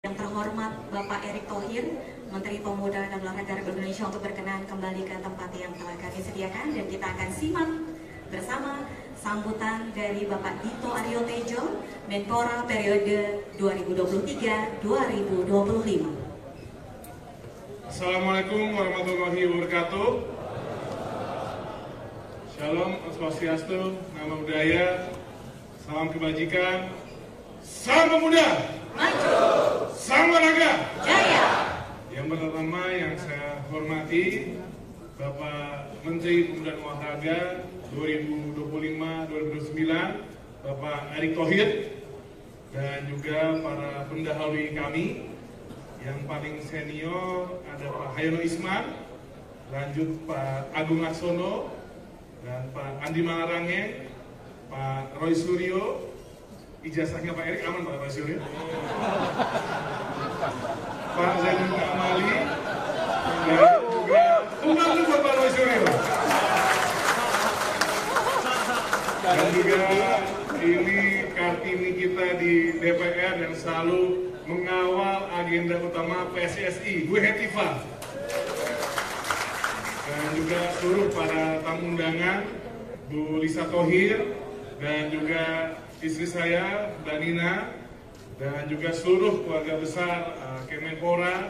Yang terhormat Bapak Erick Thohir, Menteri Pemuda dan Olahraga Republik Indonesia, untuk berkenan kembali ke tempat yang telah kami sediakan, dan kita akan simak bersama sambutan dari Bapak Dito Aryo Tejo, Menpora periode 2023-2025. Assalamualaikum warahmatullahi wabarakatuh. Shalom, Swastiastu, Namo Buddhaya, salam kebajikan, salam pemuda, maju, salam olahraga, jaya. Yang pertama yang saya hormati Bapak Menteri Pemuda dan Olahraga 2025-2029, Bapak Erick Thohir, dan juga para pendahului kami. Yang paling senior ada Pak Hayono Isman, lanjut Pak Agung Laksono, dan Pak Andi Malarangeng, Pak Roy Suryo. Ijazahnya Pak Erick aman Pak Roy Suryo, Pak Zainul Kamali, dan juga bukan buat Pak Roy Suryo. Dan juga ini Kartini kita di DPR yang selalu mengawal agenda utama PSSI, Bu Hetifah. Dan juga seluruh para tamu undangan, Bu Lisa Thohir, dan juga istri saya, Mbak Nina, dan juga seluruh keluarga besar Kemenpora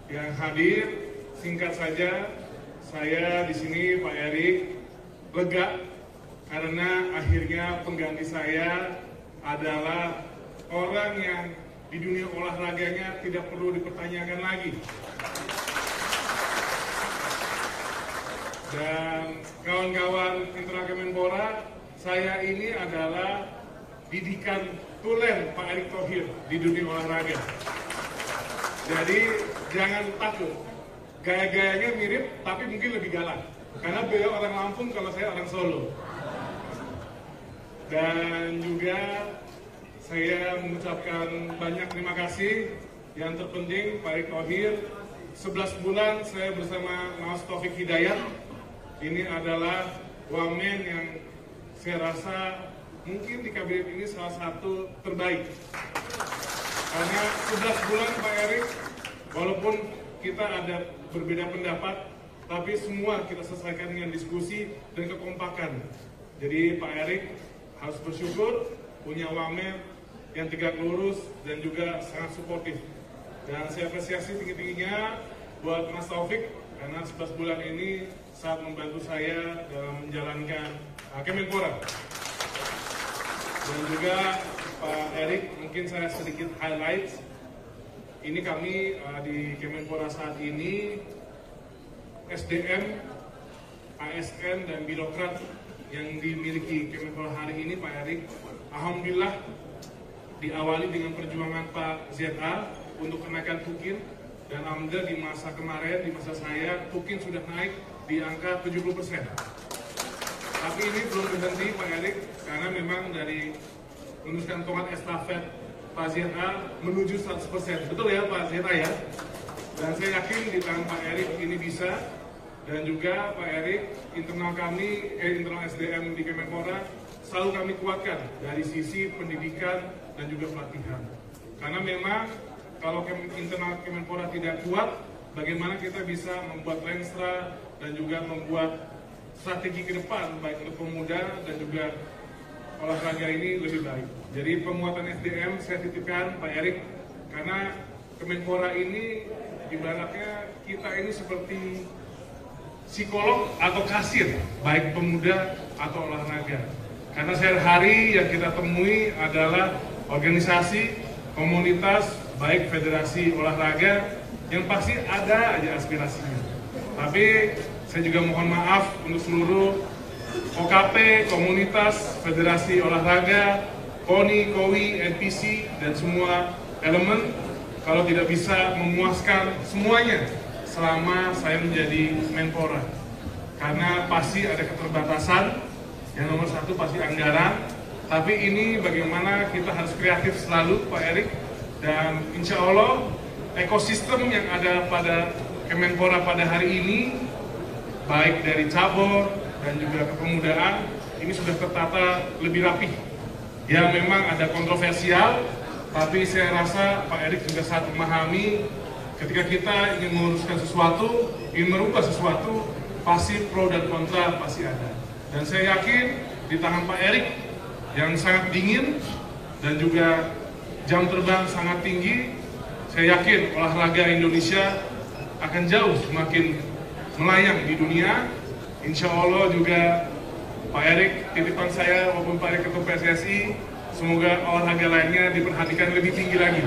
yang hadir. Singkat saja, saya di sini Pak Erick lega karena akhirnya pengganti saya adalah orang yang di dunia olahraganya tidak perlu dipertanyakan lagi. Dan kawan-kawan internal Kemenpora, saya ini adalah didikan tulen Pak Erick Thohir di dunia olahraga. Jadi jangan takut, gaya-gayanya mirip tapi mungkin lebih galak. Karena beliau orang Lampung, kalau saya orang Solo. Dan juga saya mengucapkan banyak terima kasih. Yang terpenting Pak Erick Thohir, 11 bulan saya bersama Mas Taufik Hidayat. Ini adalah wamen yang saya rasa mungkin di kabinet ini salah satu terbaik. Karena 11 bulan Pak Erick, walaupun kita ada berbeda pendapat, tapi semua kita selesaikan dengan diskusi dan kekompakan. Jadi Pak Erick harus bersyukur punya wamen yang tegak lurus dan juga sangat suportif. Dan saya apresiasi tinggi-tingginya buat Mas Taufik karena 11 bulan ini sangat membantu saya dalam menjalankan Kemenpora. Dan juga Pak Erick, mungkin saya sedikit highlight. Ini kami di Kemenpora saat ini, SDM, ASN, dan birokrat yang dimiliki Kemenpora hari ini, Pak Erick, alhamdulillah diawali dengan perjuangan Pak ZA untuk kenaikan tukin. Dan alhamdulillah di masa kemarin, di masa saya, tukin sudah naik di angka 70%. Tapi ini belum berhenti Pak Erick, karena memang dari meneruskan tongkat estafet Pak ZA menuju 100%. Betul ya Pak ZA ya? Dan saya yakin di tangan Pak Erick ini bisa. Dan juga Pak Erick, internal kami, internal SDM di Kemenpora selalu kami kuatkan dari sisi pendidikan dan juga pelatihan. Karena memang kalau internal Kemenpora tidak kuat, bagaimana kita bisa membuat Lenstra dan juga membuat strategi ke depan baik untuk pemuda dan juga olahraga ini lebih baik. Jadi penguatan SDM saya titipkan Pak Erick, karena Kemenpora ini ibaratnya kita ini seperti psikolog atau kasir baik pemuda atau olahraga. Karena sehari-hari yang kita temui adalah organisasi, komunitas, baik federasi olahraga yang pasti ada aja aspirasinya. Tapi saya juga mohon maaf untuk seluruh OKP, komunitas, federasi olahraga, KONI, KOWI, NPC, dan semua elemen kalau tidak bisa memuaskan semuanya selama saya menjadi Menpora. Karena pasti ada keterbatasan, yang nomor satu pasti anggaran, tapi ini bagaimana kita harus kreatif selalu Pak Erick, dan insya Allah ekosistem yang ada pada Kemenpora pada hari ini, baik dari cabur dan juga kepemudaan, ini sudah tertata lebih rapi. Ya memang ada kontroversial, Tapi saya rasa Pak Erik juga sangat memahami ketika kita ingin menguruskan sesuatu, ingin merubah sesuatu, pasti pro dan kontra pasti ada. Dan saya yakin di tangan Pak Erik yang sangat dingin dan juga jam terbang sangat tinggi, saya yakin olahraga Indonesia akan jauh semakin melayang di dunia. Insya Allah juga Pak Erik, titipan saya maupun Pak Erik Ketua PSSI, semoga olahraga lainnya diperhatikan lebih tinggi lagi.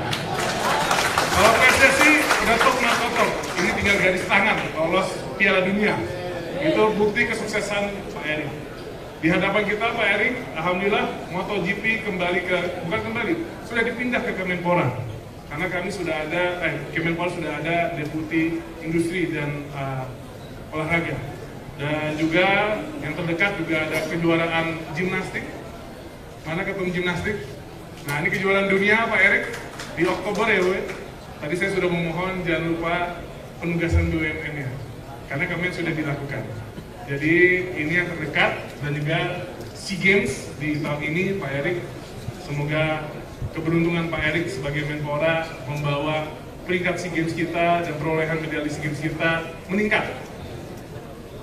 Kalau PSSI udah top top, ini tinggal garis tangan lolos Piala Dunia. Itu bukti kesuksesan Pak Erik. Di hadapan kita Pak Erik, alhamdulillah MotoGP sudah dipindah ke Kemenpora. Karena kami sudah ada, Kemenpora sudah ada Deputi Industri dan Olahraga. Dan juga yang terdekat juga ada kejuaraan gimnastik. Mana ketum gimnastik? Nah ini kejuaraan dunia Pak Erik di Oktober ya Bu. Tadi saya sudah memohon jangan lupa penugasan BUMN-nya. Karena kami sudah dilakukan. Jadi ini yang terdekat dan juga SEA Games di tahun ini Pak Erik. Semoga keberuntungan Pak Erik sebagai Menpora membawa peringkat SEA Games kita dan perolehan medali SEA Games kita meningkat.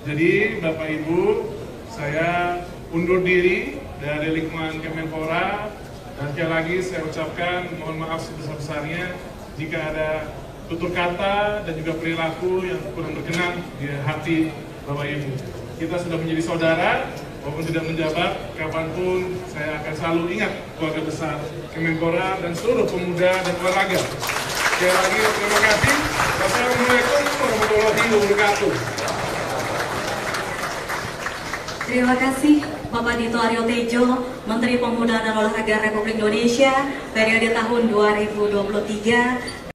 Jadi Bapak Ibu, saya undur diri dari lingkungan Kemenpora dan sekali lagi saya ucapkan mohon maaf sebesar-besarnya jika ada tutur kata dan juga perilaku yang kurang berkenan di hati Bapak Ibu. Kita sudah menjadi saudara, walaupun tidak menjabat, kapanpun saya akan selalu ingat keluarga besar Kemenpora dan seluruh pemuda dan olahraga. Sekali lagi terima kasih. Wassalamualaikum warahmatullahi wabarakatuh. Terima kasih Bapak Dito Aryo Tejo, Menteri Pemuda dan Olahraga Republik Indonesia periode tahun 2023.